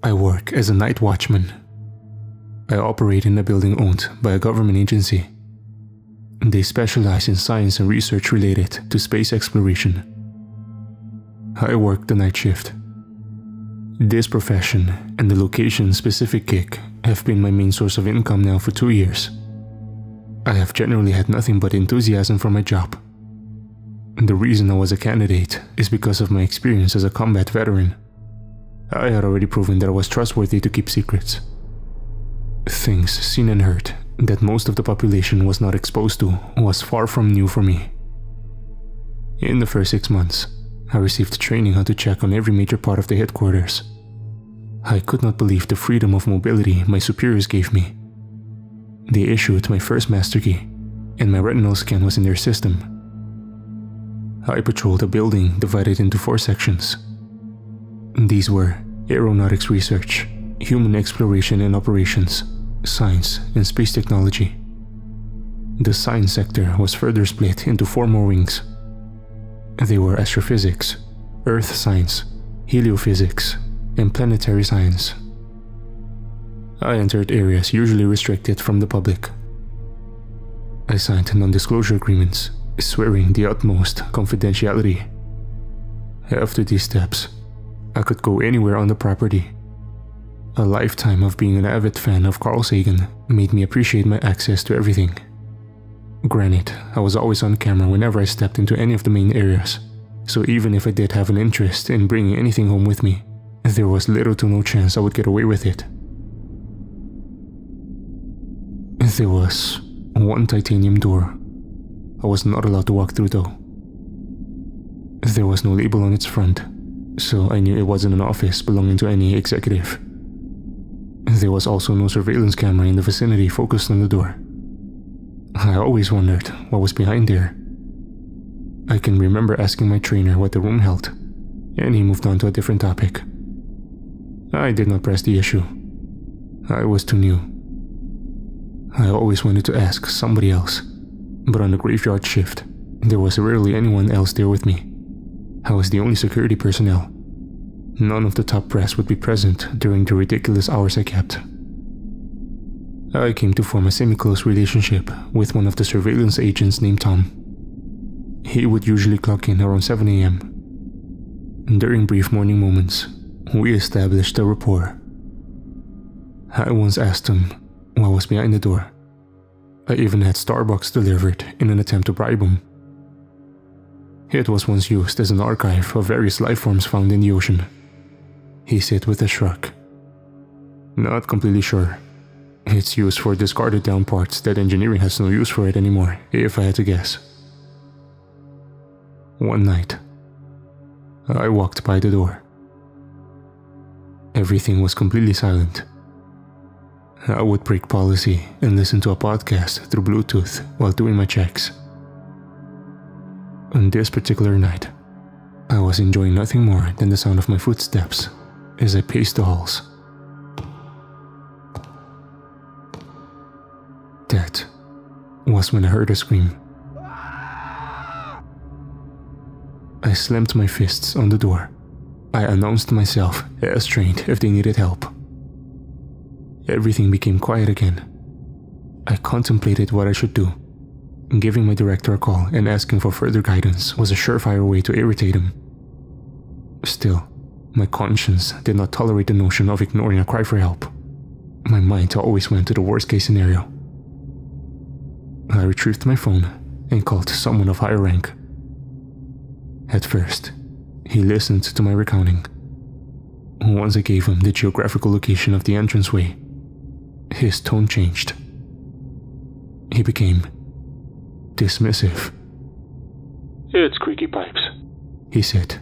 I work as a night watchman. I operate in a building owned by a government agency. They specialize in science and research related to space exploration. I work the night shift. This profession and the location-specific gig have been my main source of income now for 2 years. I have generally had nothing but enthusiasm for my job. The reason I was a candidate is because of my experience as a combat veteran. I had already proven that I was trustworthy to keep secrets. Things seen and heard that most of the population was not exposed to was far from new for me. In the first 6 months, I received training how to check on every major part of the headquarters. I could not believe the freedom of mobility my superiors gave me. They issued my first master key, and my retinal scan was in their system. I patrolled a building divided into 4 sections. These were aeronautics research, human exploration and operations, science, and space technology. The science sector was further split into 4 more wings. They were astrophysics, earth science, heliophysics, and planetary science. I entered areas usually restricted from the public. I signed non-disclosure agreements, swearing the utmost confidentiality. After these steps, I could go anywhere on the property. A lifetime of being an avid fan of Karl's made me appreciate my access to everything. Granted, I was always on camera whenever I stepped into any of the main areas, so even if I did have an interest in bringing anything home with me, there was little to no chance I would get away with it. There was one titanium door. I was not allowed to walk through though. There was no label on its front, so I knew it wasn't an office belonging to any executive. There was also no surveillance camera in the vicinity focused on the door. I always wondered what was behind there. I can remember asking my trainer what the room held, and he moved on to a different topic. I did not press the issue. I was too new. I always wanted to ask somebody else, but on the graveyard shift, there was rarely anyone else there with me. I was the only security personnel. None of the top brass would be present during the ridiculous hours I kept. I came to form a semi-close relationship with one of the surveillance agents named Tom. He would usually clock in around 7 AM. During brief morning moments, we established a rapport. I once asked him what was behind the door. I even had Starbucks delivered in an attempt to bribe him. It was once used as an archive of various life forms found in the ocean. He said with a shrug. Not completely sure. It's used for discarded down parts that engineering has no use for it anymore, if I had to guess. One night, I walked by the door. Everything was completely silent. I would break policy and listen to a podcast through Bluetooth while doing my checks. On this particular night, I was enjoying nothing more than the sound of my footsteps as I paced the halls. That was when I heard a scream. I slammed my fists on the door. I announced myself as trained if they needed help. Everything became quiet again. I contemplated what I should do. Giving my director a call and asking for further guidance was a surefire way to irritate him. Still, my conscience did not tolerate the notion of ignoring a cry for help. My mind always went to the worst case scenario. I retrieved my phone and called someone of higher rank. At first, he listened to my recounting. Once I gave him the geographical location of the entranceway, his tone changed. He became dismissive. It's creaky pipes, he said.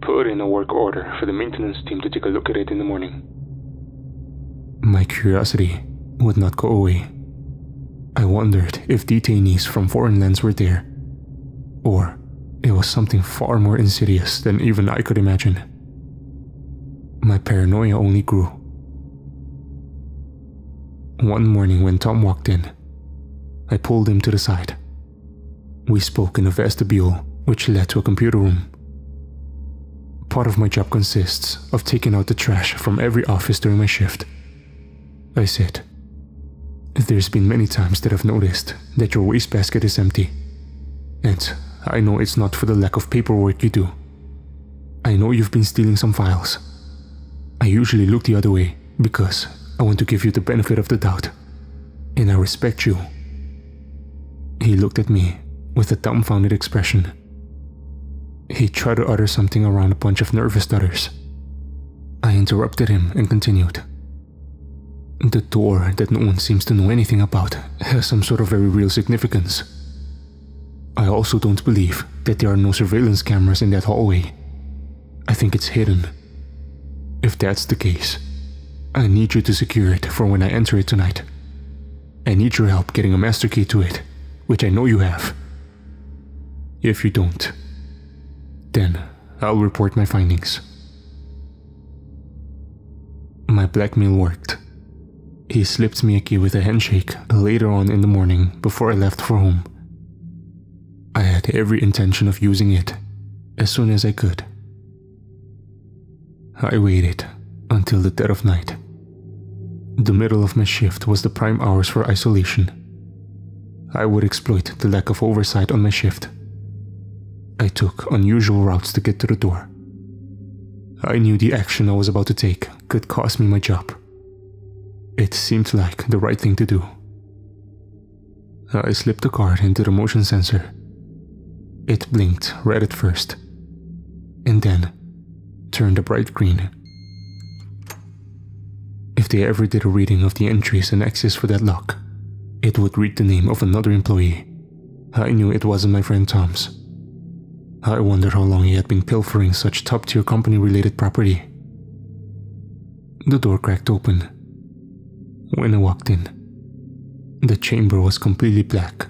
Put in a work order for the maintenance team to take a look at it in the morning. My curiosity would not go away. I wondered if detainees from foreign lands were there, or it was something far more insidious than even I could imagine. My paranoia only grew. One morning when Tom walked in, I pulled him to the side. We spoke in a vestibule which led to a computer room. Part of my job consists of taking out the trash from every office during my shift. I said, "There's been many times that I've noticed that your wastebasket is empty. And I know it's not for the lack of paperwork you do. I know you've been stealing some files. I usually look the other way because I want to give you the benefit of the doubt. And I respect you." He looked at me with a dumbfounded expression. He tried to utter something around a bunch of nervous stutters. I interrupted him and continued. "The door that no one seems to know anything about has some sort of very real significance. I also don't believe that there are no surveillance cameras in that hallway. I think it's hidden. If that's the case, I need you to secure it for when I enter it tonight. I need your help getting a master key to it, which I know you have. If you don't, then I'll report my findings." My blackmail worked. He slipped me a key with a handshake later on in the morning before I left for home. I had every intention of using it as soon as I could. I waited until the dead of night. The middle of my shift was the prime hours for isolation. I would exploit the lack of oversight on my shift. I took unusual routes to get to the door. I knew the action I was about to take could cost me my job. It seemed like the right thing to do. I slipped the card into the motion sensor. It blinked red at first, and then turned a bright green. If they ever did a reading of the entries and access for that lock, it would read the name of another employee. I knew it wasn't my friend Tom's. I wondered how long he had been pilfering such top-tier company-related property. The door cracked open. When I walked in, the chamber was completely black.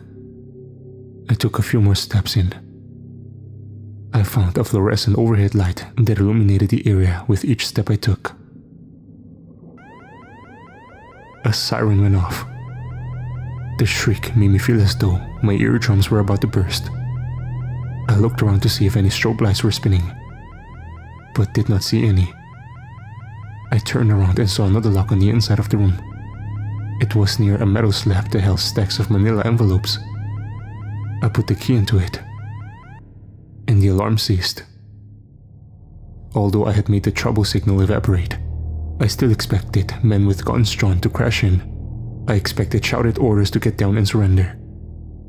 I took a few more steps in. I found a fluorescent overhead light that illuminated the area with each step I took. A siren went off. The shriek made me feel as though my eardrums were about to burst. I looked around to see if any strobe lights were spinning, but did not see any. I turned around and saw another lock on the inside of the room. It was near a metal slab that held stacks of manila envelopes. I put the key into it, and the alarm ceased. Although I had made the trouble signal evaporate, I still expected men with guns drawn to crash in. I expected shouted orders to get down and surrender.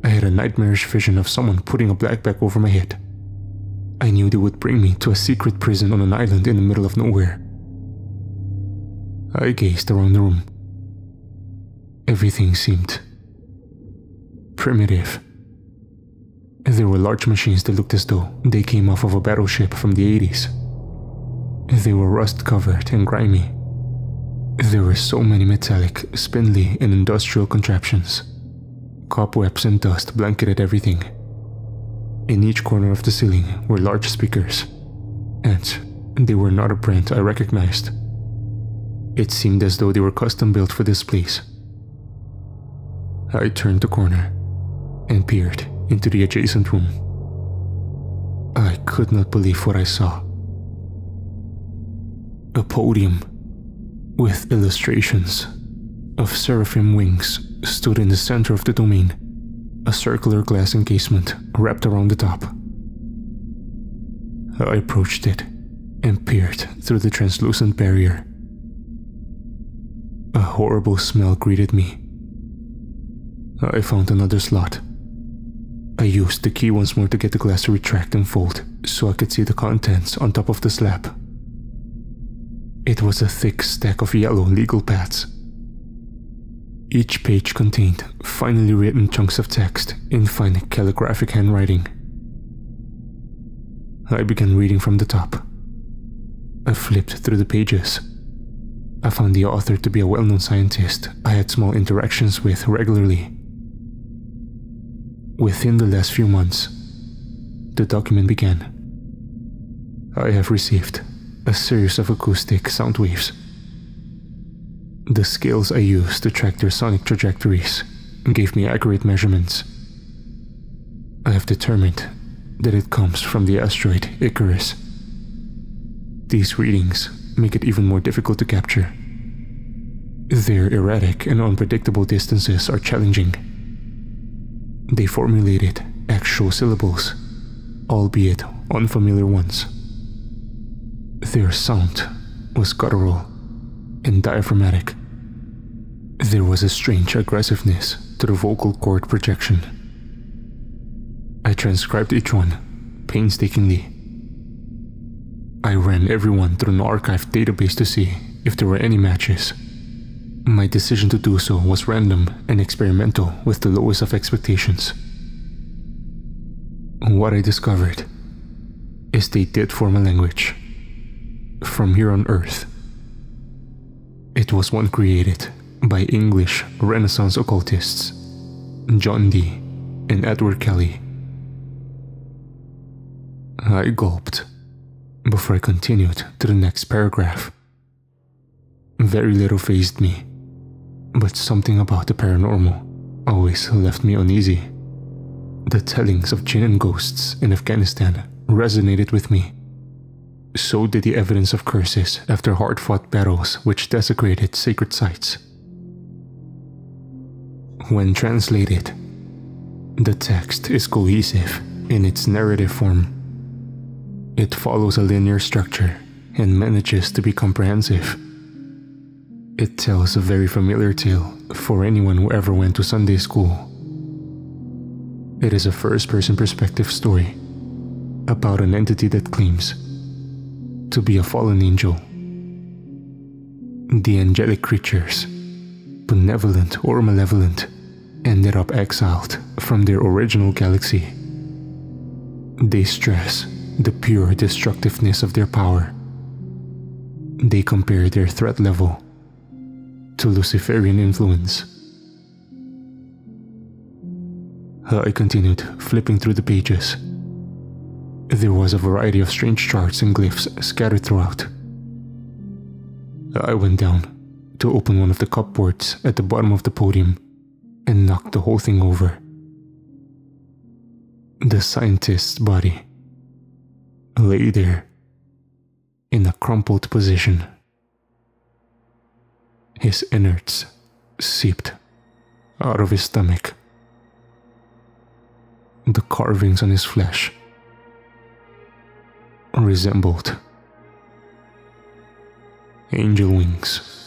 I had a nightmarish vision of someone putting a black bag over my head. I knew they would bring me to a secret prison on an island in the middle of nowhere. I gazed around the room. Everything seemed primitive. There were large machines that looked as though they came off of a battleship from the 80s. They were rust-covered and grimy. There were so many metallic, spindly, and industrial contraptions. Cobwebs and dust blanketed everything. In each corner of the ceiling were large speakers, and they were not a brand I recognized. It seemed as though they were custom-built for this place. I turned the corner and peered into the adjacent room. I could not believe what I saw. A podium with illustrations of seraphim wings stood in the center of the domain, a circular glass encasement wrapped around the top. I approached it and peered through the translucent barrier. A horrible smell greeted me. I found another slot. I used the key once more to get the glass to retract and fold so I could see the contents on top of the slab. It was a thick stack of yellow legal pads. Each page contained finely written chunks of text in fine calligraphic handwriting. I began reading from the top. I flipped through the pages. I found the author to be a well-known scientist I had small interactions with regularly. Within the last few months, the document began. I have received a series of acoustic sound waves. The scales I used to track their sonic trajectories gave me accurate measurements. I have determined that it comes from the asteroid Icarus. These readings make it even more difficult to capture. Their erratic and unpredictable distances are challenging. They formulated actual syllables, albeit unfamiliar ones. Their sound was guttural and diaphragmatic. There was a strange aggressiveness to the vocal cord projection. I transcribed each one painstakingly. I ran everyone through an archived database to see if there were any matches. My decision to do so was random and experimental with the lowest of expectations. What I discovered is they did form a language from here on Earth. It was one created by English Renaissance occultists John Dee and Edward Kelly. I gulped before I continued to the next paragraph. Very little fazed me, but something about the paranormal always left me uneasy. The tellings of jinn and ghosts in Afghanistan resonated with me. So did the evidence of curses after hard-fought battles which desecrated sacred sites. When translated, the text is cohesive in its narrative form. It follows a linear structure and manages to be comprehensive. It tells a very familiar tale for anyone who ever went to Sunday school. It is a first-person perspective story about an entity that claims to be a fallen angel. The angelic creatures, benevolent or malevolent, ended up exiled from their original galaxy. They stress the pure destructiveness of their power. They compare their threat level to Luciferian influence. I continued flipping through the pages. There was a variety of strange charts and glyphs scattered throughout. I went down to open one of the cupboards at the bottom of the podium and knocked the whole thing over. The scientist's body lay there in a crumpled position. His innards seeped out of his stomach. The carvings on his flesh resembled angel wings.